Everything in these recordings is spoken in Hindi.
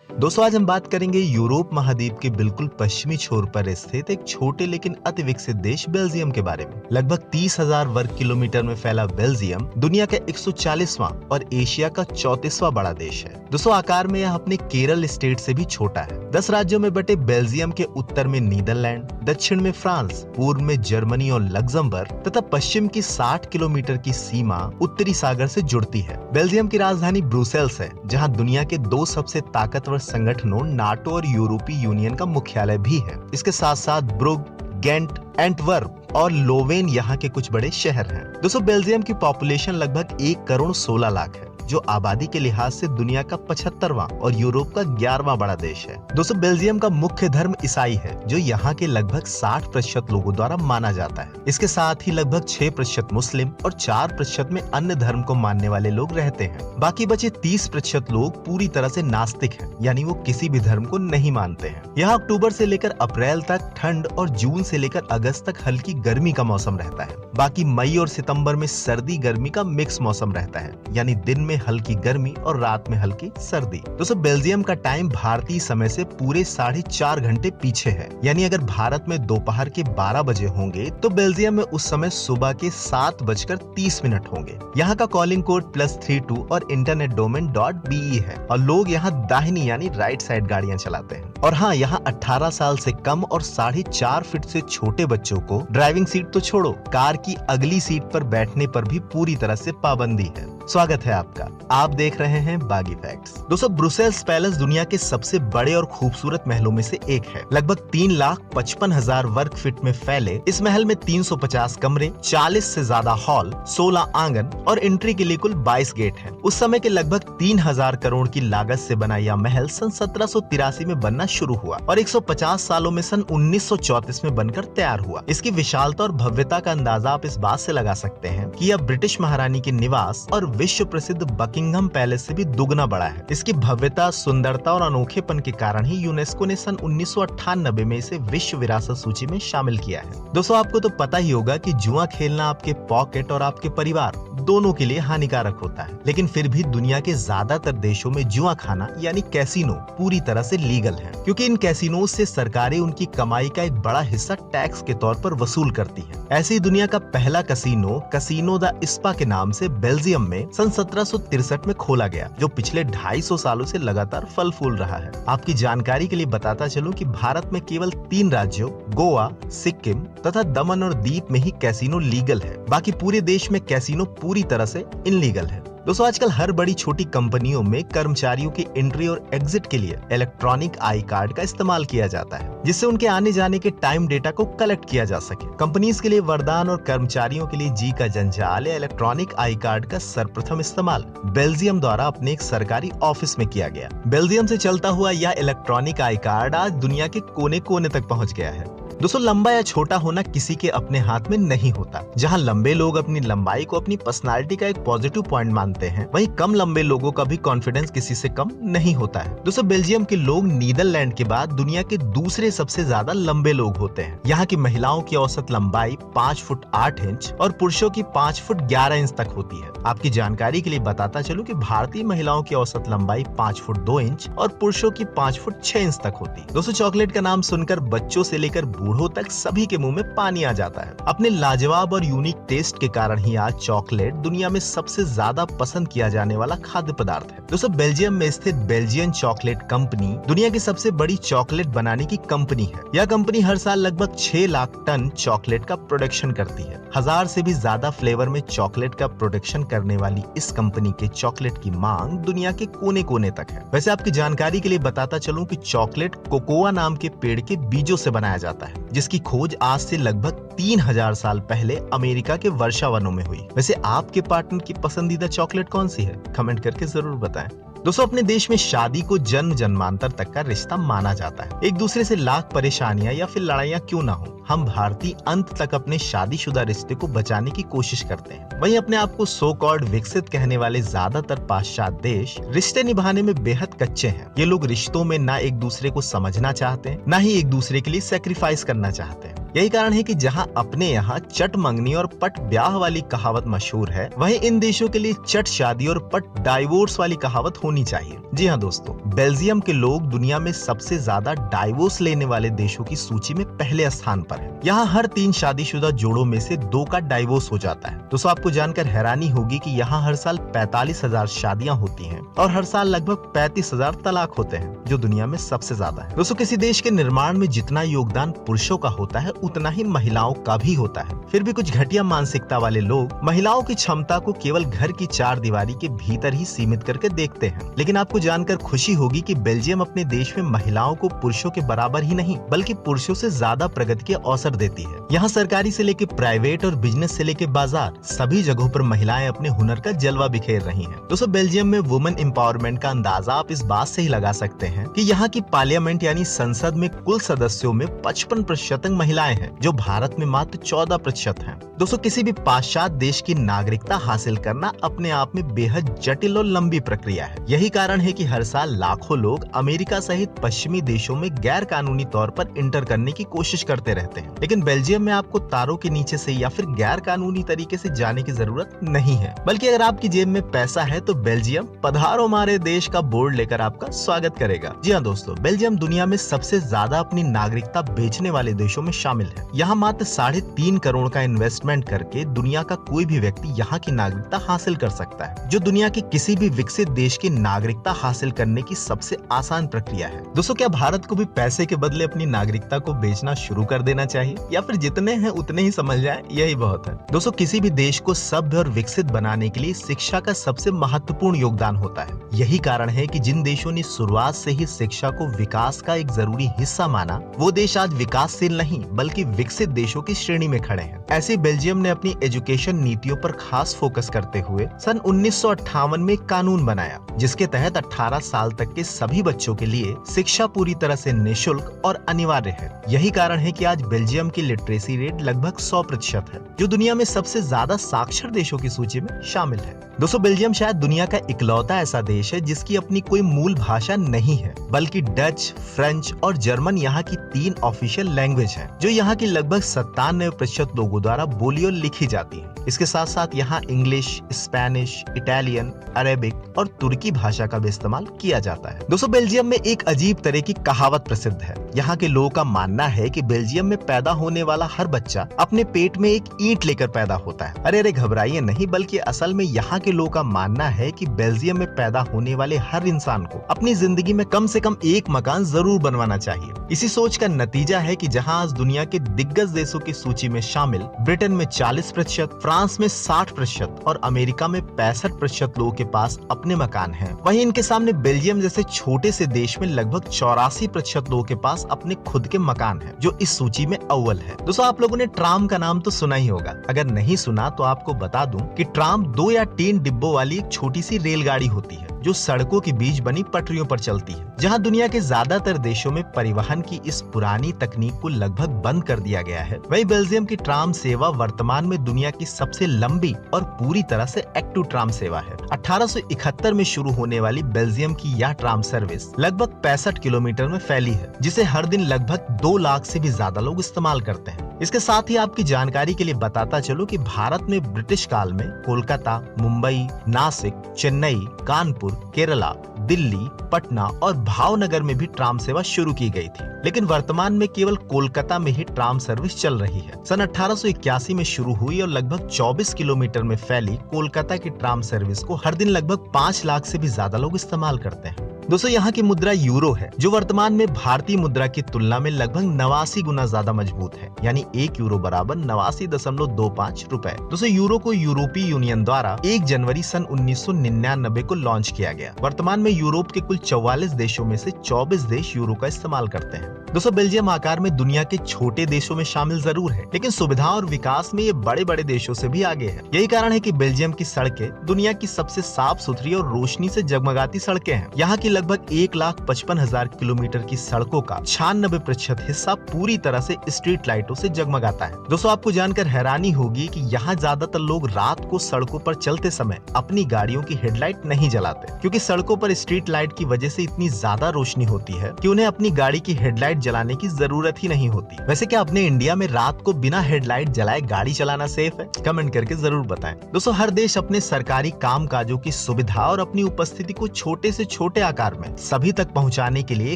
दोस्तों आज हम बात करेंगे यूरोप महाद्वीप के बिल्कुल पश्चिमी छोर पर स्थित एक छोटे लेकिन अति विकसित देश बेल्जियम के बारे में। लगभग 30,000 वर्ग किलोमीटर में फैला बेल्जियम दुनिया का 140वां और एशिया का 34वां बड़ा देश है। दोस्तों आकार में यह अपने केरल स्टेट से भी छोटा है। 10 राज्यों में बटे बेल्जियम के उत्तर में नीदरलैंड, दक्षिण में फ्रांस, पूर्व में जर्मनी और लग्जमबर्ग तथा पश्चिम की 60 किलोमीटर की सीमा उत्तरी सागर से जुड़ती है। बेल्जियम की राजधानी ब्रुसेल्स है, जहां दुनिया के 2 सबसे ताकतवर संगठनों नाटो और यूरोपीय यूनियन का मुख्यालय भी है। इसके साथ साथ ब्रुग, गेंट, एंटवर्प और लोवेन यहाँ के कुछ बड़े शहर हैं। दोस्तों बेल्जियम की पॉपुलेशन लगभग 1 करोड़ 16 लाख है, जो आबादी के लिहाज से दुनिया का 75वां और यूरोप का 11वां बड़ा देश है। दोस्तों बेल्जियम का मुख्य धर्म ईसाई है, जो यहाँ के लगभग 60% लोगों द्वारा माना जाता है। इसके साथ ही लगभग 6% मुस्लिम और 4% में अन्य धर्म को मानने वाले लोग रहते हैं। बाकी बचे 30% लोग पूरी तरह से नास्तिक हैं, यानी वो किसी भी धर्म को नहीं मानते हैं। यहाँ अक्टूबर से लेकर अप्रैल तक ठंड और जून से लेकर अगस्त तक हल्की गर्मी का मौसम रहता है। बाकी मई और सितंबर में सर्दी गर्मी का मिक्स मौसम रहता है, यानी दिन में हल्की गर्मी और रात में हल्की सर्दी। दोस्तों बेल्जियम का टाइम भारतीय समय से पूरे 4.5 घंटे पीछे है, यानी अगर भारत में दोपहर के 12 बजे होंगे तो बेल्जियम में उस समय सुबह के 7:30 होंगे। यहाँ का कॉलिंग कोड +32 और इंटरनेट डोमेन .be है और लोग यहाँ दाहिनी यानी राइट साइड गाड़ियाँ चलाते हैं। और हाँ, यहाँ 18 साल से कम और 4.5 फीट से छोटे बच्चों को ड्राइविंग सीट तो छोड़ो, कार की अगली सीट पर बैठने पर भी पूरी तरह से पाबंदी है। स्वागत है आपका, आप देख रहे हैं बागी फैक्ट्स। दोस्तों ब्रुसेल्स पैलेस दुनिया के सबसे बड़े और खूबसूरत महलों में से एक है। लगभग 3,55,000 वर्ग फीट में फैले इस महल में 350 कमरे, 40 से ज्यादा हॉल, 16 आंगन और एंट्री के लिए कुल 22 गेट हैं। उस समय के लगभग 3,000 करोड़ की लागत से बना यह महल सन 1783 में बनना शुरू हुआ और 150 सालों में सन 1934 में बनकर तैयार हुआ। इसकी विशालता और भव्यता का अंदाजा आप इस बात से लगा सकते हैं कि यह ब्रिटिश महारानी के निवास और विश्व प्रसिद्ध बकिंगम पैलेस से भी दुगना बड़ा है। इसकी भव्यता, सुंदरता और अनोखेपन के कारण ही यूनेस्को ने सन 1998 में इसे विश्व विरासत सूची में शामिल किया है। दोस्तों आपको तो पता ही होगा कि जुआ खेलना आपके पॉकेट और आपके परिवार दोनों के लिए हानिकारक होता है, लेकिन फिर भी दुनिया के ज्यादातर देशों में जुआ खाना यानी कैसीनो पूरी तरह से लीगल है, क्योंकि इन कैसीनो से सरकारें उनकी कमाई का एक बड़ा हिस्सा टैक्स के तौर पर वसूल करती है। ऐसे ही दुनिया का पहला कैसीनो द स्पा के नाम से बेल्जियम में सन 1763 में खोला गया, जो पिछले 250 सालों से लगातार फल फूल रहा है। आपकी जानकारी के लिए बताता चलूं कि भारत में केवल 3 राज्यों गोवा, सिक्किम तथा दमन और दीप में ही कैसीनो लीगल है। बाकी पूरे देश में कैसीनो पूरी तरह से इनलीगल है। दोस्तों आजकल हर बड़ी छोटी कंपनियों में कर्मचारियों की एंट्री और एग्जिट के लिए इलेक्ट्रॉनिक आई कार्ड का इस्तेमाल किया जाता है, जिससे उनके आने जाने के टाइम डेटा को कलेक्ट किया जा सके। कंपनीज के लिए वरदान और कर्मचारियों के लिए जी का जंजाल या इलेक्ट्रॉनिक आई कार्ड का सर्वप्रथम इस्तेमाल बेल्जियम द्वारा अपने एक सरकारी ऑफिस में किया गया। बेल्जियम से चलता हुआ यह इलेक्ट्रॉनिक आई कार्ड आज दुनिया के कोने कोने तक पहुँच गया है। दोस्तों लंबा या छोटा होना किसी के अपने हाथ में नहीं होता। जहां लंबे लोग अपनी लंबाई को अपनी पर्सनालिटी का एक पॉजिटिव पॉइंट मानते हैं, वहीं कम लंबे लोगों का भी कॉन्फिडेंस किसी से कम नहीं होता है। दोस्तों बेल्जियम के लोग नीदरलैंड के बाद दुनिया के दूसरे सबसे ज्यादा लंबे लोग होते हैं। यहाँ की महिलाओं की औसत लंबाई 5 फुट 8 इंच और पुरुषों की 5 फुट 11 इंच तक होती है। आपकी जानकारी के लिए बताता चलूं कि भारतीय महिलाओं की औसत लंबाई 5 फुट 2 इंच और पुरुषों की 5 फुट 6 इंच तक होती है। दोस्तों चॉकलेट का नाम सुनकर बच्चों से लेकर बूढ़ों तक सभी के मुंह में पानी आ जाता है। अपने लाजवाब और यूनिक टेस्ट के कारण ही आज चॉकलेट दुनिया में सबसे ज्यादा पसंद किया जाने वाला खाद्य पदार्थ है। दोस्तों बेल्जियम में स्थित बेल्जियन चॉकलेट कंपनी दुनिया की सबसे बड़ी चॉकलेट बनाने की कंपनी है। यह कंपनी हर साल लगभग 6 लाख टन चॉकलेट का प्रोडक्शन करती है। 1000 से भी ज्यादा फ्लेवर में चॉकलेट का प्रोडक्शन करने वाली इस कंपनी के चॉकलेट की मांग दुनिया के कोने कोने तक है। वैसे आपकी जानकारी के लिए बताता चलूं कि चॉकलेट कोकोआ नाम के पेड़ के बीजों से बनाया जाता है, जिसकी खोज आज से लगभग 3000 साल पहले अमेरिका के वर्षावनों में हुई। वैसे आपके पार्टनर की पसंदीदा चॉकलेट कौन सी है? कमेंट करके जरूर बताएं। दोस्तों अपने देश में शादी को जन्म जन्मांतर तक का रिश्ता माना जाता है। एक दूसरे से लाख परेशानियां या फिर लड़ाइयां क्यों ना हो, हम भारतीय अंत तक अपने शादीशुदा रिश्ते को बचाने की कोशिश करते हैं। वहीं अपने आप को सो कॉल्ड विकसित कहने वाले ज्यादातर पाश्चात्य देश रिश्ते निभाने में बेहद कच्चे हैं। ये लोग रिश्तों में ना एक दूसरे को समझना चाहते हैं, ना ही एक दूसरे के लिए सेक्रीफाइस करना चाहते हैं। यही कारण है कि जहां अपने यहाँ चट मंगनी और पट ब्याह वाली कहावत मशहूर है, वहीं इन देशों के लिए चट शादी और पट डाइवोर्स वाली कहावत होनी चाहिए। जी हाँ दोस्तों, बेल्जियम के लोग दुनिया में सबसे ज्यादा डाइवोर्स लेने वाले देशों की सूची में पहले स्थान पर है। यहाँ हर 3 शादीशुदा जोड़ों में से 2 का डाइवोर्स हो जाता है। दोस्तों आपको जानकर हैरानी होगी कि यहाँ हर साल 45,000 शादियां होती हैं और हर साल लगभग 35,000 तलाक होते हैं, जो दुनिया में सबसे ज्यादा है। दोस्तों किसी देश के निर्माण में जितना योगदान पुरुषों का होता है, उतना ही महिलाओं का भी होता है। फिर भी कुछ घटिया मानसिकता वाले लोग महिलाओं की क्षमता को केवल घर की 4 दीवारी के भीतर ही सीमित करके देखते हैं। लेकिन आपको जानकर खुशी होगी कि बेल्जियम अपने देश में महिलाओं को पुरुषों के बराबर ही नहीं, बल्कि पुरुषों से ज्यादा प्रगति के अवसर देती है। यहाँ सरकारी से लेकर प्राइवेट और बिजनेस से लेकर बाजार, सभी जगहों पर महिलाएं अपने हुनर का जलवा बिखेर रही हैं। दोस्तों बेल्जियम में वुमेन एम्पावरमेंट का अंदाजा आप इस बात से ही लगा सकते हैं कि यहाँ की पार्लियामेंट यानी संसद में कुल सदस्यों में 55% महिलाएं हैं, जो भारत में मात्र 14% हैं। दोस्तों किसी भी पाश्चात्य देश की नागरिकता हासिल करना अपने आप में बेहद जटिल और लंबी प्रक्रिया है। यही कारण है कि हर साल लाखों लोग अमेरिका सहित पश्चिमी देशों में गैर कानूनी तौर पर इंटर करने की कोशिश करते रहते हैं। लेकिन बेल्जियम में आपको तारों के नीचे से या फिर गैर कानूनी तरीके से जाने की जरूरत नहीं है, बल्कि अगर आपकी जेब में पैसा है तो बेल्जियम पधारो हमारे देश का बोर्ड लेकर आपका स्वागत करेगा। जी हाँ दोस्तों, बेल्जियम दुनिया में सबसे ज्यादा अपनी नागरिकता बेचने वाले देशों में शामिल है। यहाँ मात्र 3.5 करोड़ का इन्वेस्टमेंट करके दुनिया का कोई भी व्यक्ति यहाँ की नागरिकता हासिल कर सकता है, जो दुनिया के किसी भी विकसित देश की नागरिकता हासिल करने की सबसे आसान प्रक्रिया है। दोस्तों क्या भारत को भी पैसे के बदले अपनी नागरिकता को बेचना शुरू कर देना चाहिए, या फिर जितने हैं उतने ही समझ जाएं, यही बहुत है। दोस्तों किसी भी देश को सभ्य और विकसित बनाने के लिए शिक्षा का सबसे महत्वपूर्ण योगदान होता है। यही कारण है कि जिन देशों ने शुरुआत से ही शिक्षा को विकास का एक जरूरी हिस्सा माना, वो देश आज विकासशील नहीं बल्कि विकसित देशों की श्रेणी में खड़े हैं। ऐसे बेल्जियम ने अपनी एजुकेशन नीतियों पर खास फोकस करते हुए सन 1958 में कानून बनाया, जिसके तहत 18 साल तक के सभी बच्चों के लिए शिक्षा पूरी तरह से निःशुल्क और अनिवार्य है। यही कारण है कि आज बेल्जियम की लिटरेसी रेट लगभग 100% है, जो दुनिया में सबसे ज्यादा साक्षर देशों की सूची में शामिल है। दोस्तों बेल्जियम शायद दुनिया का इकलौता ऐसा देश है जिसकी अपनी कोई मूल भाषा नहीं है, बल्कि डच, फ्रेंच और जर्मन यहाँ की 3 ऑफिशियल लैंग्वेज हैं, जो यहाँ की लगभग 97% लोगों द्वारा बोली और लिखी जाती है। इसके साथ साथ यहाँ इंग्लिश, स्पेनिश, इटालियन, अरेबिक और तुर्की भाषा का भी इस्तेमाल किया जाता है। दोस्तों बेल्जियम में एक अजीब तरह की कहावत प्रसिद्ध है। यहाँ के लोगों का मानना है कि बेल्जियम में पैदा होने वाला हर बच्चा अपने पेट में एक ईंट लेकर पैदा होता है। अरे घबराइए नहीं, बल्कि असल में यहाँ के लोगों का मानना है कि बेल्जियम में पैदा होने वाले हर इंसान को अपनी जिंदगी में कम से कम एक मकान जरूर बनवाना चाहिए। इसी सोच का नतीजा है कि जहाँ आज दुनिया के दिग्गज देशों की सूची में शामिल ब्रिटेन में 40%, फ्रांस में 60% और अमेरिका में 65% लोगों के पास अपने मकान हैं, वहीं इनके सामने बेल्जियम जैसे छोटे से देश में लगभग 84% लोगों के पास अपने खुद के मकान हैं, जो इस सूची में अव्वल है। दोस्तों आप लोगों ने ट्राम का नाम तो सुना ही होगा। अगर नहीं सुना तो आपको बता दूं कि ट्राम 2 या 3 डिब्बों वाली एक छोटी सी रेलगाड़ी होती है, जो सड़कों के बीच बनी पटरियों पर चलती है। जहां दुनिया के ज्यादातर देशों में परिवहन की इस पुरानी तकनीक को लगभग बंद कर दिया गया है, वहीं बेल्जियम की ट्राम सेवा वर्तमान में दुनिया की सबसे लंबी और पूरी तरह से एक्टिव ट्राम सेवा है। 1871 में शुरू होने वाली बेल्जियम की यह ट्राम सर्विस लगभग 65 किलोमीटर में फैली है, जिसे हर दिन लगभग 2 लाख से भी ज्यादा लोग इस्तेमाल करते हैं। इसके साथ ही आपकी जानकारी के लिए बताता चलो कि भारत में ब्रिटिश काल में कोलकाता, मुंबई, नासिक, चेन्नई, कानपुर, केरला, दिल्ली, पटना और भावनगर में भी ट्राम सेवा शुरू की गई थी, लेकिन वर्तमान में केवल कोलकाता में ही ट्राम सर्विस चल रही है। सन 1881 में शुरू हुई और लगभग 24 किलोमीटर में फैली कोलकाता की ट्राम सर्विस को हर दिन लगभग 5 लाख से भी ज्यादा लोग इस्तेमाल करते हैं। दोस्तों यहाँ की मुद्रा यूरो है, जो वर्तमान में भारतीय मुद्रा की तुलना में लगभग 89 गुना ज्यादा मजबूत है, यानी 1 यूरो बराबर 89.25 रुपए। दोस्तों यूरो को यूरोपीय यूनियन द्वारा 1 जनवरी सन 1999 को लॉन्च किया गया। वर्तमान में यूरोप के कुल 44 देशों में से 24 देश यूरो का इस्तेमाल करते हैं। दोस्तों बेल्जियम आकार में दुनिया के छोटे देशों में शामिल जरूर है, लेकिन सुविधा और विकास में ये बड़े बड़े देशों से भी आगे है। यही कारण है कि बेल्जियम की सड़कें दुनिया की सबसे साफ सुथरी और रोशनी से जगमगाती सड़कें हैं। यहाँ की लगभग 1,55,000 किलोमीटर की सड़कों का 96% हिस्सा पूरी तरह से स्ट्रीट लाइटों से जगमगाता है। दोस्तों आपको जानकर हैरानी होगी कि यहाँ ज्यादातर लोग रात को सड़कों पर चलते समय अपनी गाड़ियों की हेडलाइट नहीं जलाते, क्योंकि सड़कों पर स्ट्रीट लाइट की वजह से इतनी ज्यादा रोशनी होती है कि उन्हें अपनी गाड़ी की हेडलाइट हेडलाइट जलाने की जरूरत ही नहीं होती। वैसे क्या अपने इंडिया में रात को बिना हेडलाइट जलाए गाड़ी चलाना सेफ है? कमेंट करके जरूर बताएं। दोस्तों, हर देश अपने सरकारी कामकाजों की सुविधा और अपनी उपस्थिति को छोटे से छोटे आकार में सभी तक पहुंचाने के लिए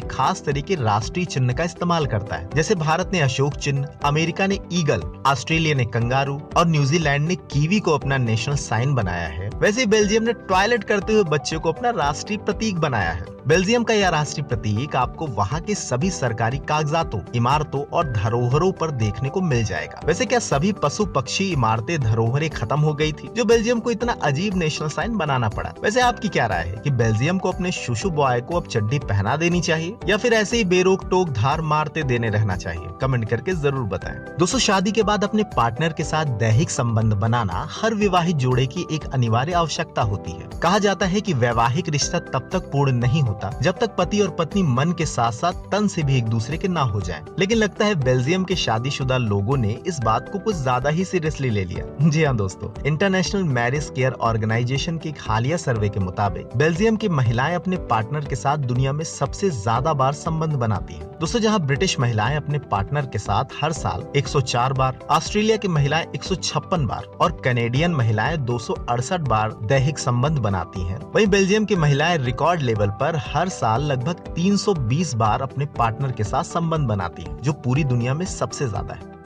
खास तरह के राष्ट्रीय चिन्ह का इस्तेमाल करता है। जैसे भारत ने अशोक चिन्ह, अमेरिका ने ईगल, ऑस्ट्रेलिया ने कंगारू और न्यूजीलैंड ने कीवी को अपना नेशनल साइन बनाया है। वैसे बेल्जियम ने टॉयलेट करते हुए बच्चे को अपना राष्ट्रीय प्रतीक बनाया है। बेल्जियम का यह राष्ट्रीय प्रतीक आपको वहाँ के सभी सरकारी कागजातों, इमारतों और धरोहरों पर देखने को मिल जाएगा। वैसे क्या सभी पशु पक्षी, इमारतें, धरोहरें खत्म हो गई थी जो बेल्जियम को इतना अजीब नेशनल साइन बनाना पड़ा? वैसे आपकी क्या राय है कि बेल्जियम को अपने शुशु बॉय को अब चड्डी पहना देनी चाहिए या फिर ऐसे ही बेरोक टोक धार मारते देने रहना चाहिए? कमेंट करके जरूर बताएं। दोस्तों, शादी के बाद अपने पार्टनर के साथ दैहिक संबंध बनाना हर विवाहित जोड़े की एक अनिवार्य आवश्यकता होती है। कहा जाता है कि वैवाहिक रिश्ता तब तक पूर्ण नहीं होता जब तक पति और पत्नी मन के साथ साथ तन से भी एक दूसरे के ना हो जाएं। लेकिन लगता है बेल्जियम के शादीशुदा लोगों ने इस बात को कुछ ज्यादा ही सीरियसली ले लिया। जी हाँ दोस्तों, इंटरनेशनल मैरिज केयर ऑर्गेनाइजेशन के एक हालिया सर्वे के मुताबिक बेल्जियम की महिलाएं अपने पार्टनर के साथ दुनिया में सबसे ज्यादा बार संबंध बनाती हैं। दोस्तों, जहां ब्रिटिश महिलाएं अपने पार्टनर के साथ हर साल 104 बार, ऑस्ट्रेलिया की महिलाएं 156 बार और कैनेडियन महिलाएं 268 बार दैहिक संबंध बनाती हैं, वहीं बेल्जियम की महिलाएं रिकॉर्ड लेवल पर हर साल लगभग 320 बार अपने पार्टनर के साथ संबंध बनाती हैं, जो पूरी दुनिया में सबसे ज्यादा है।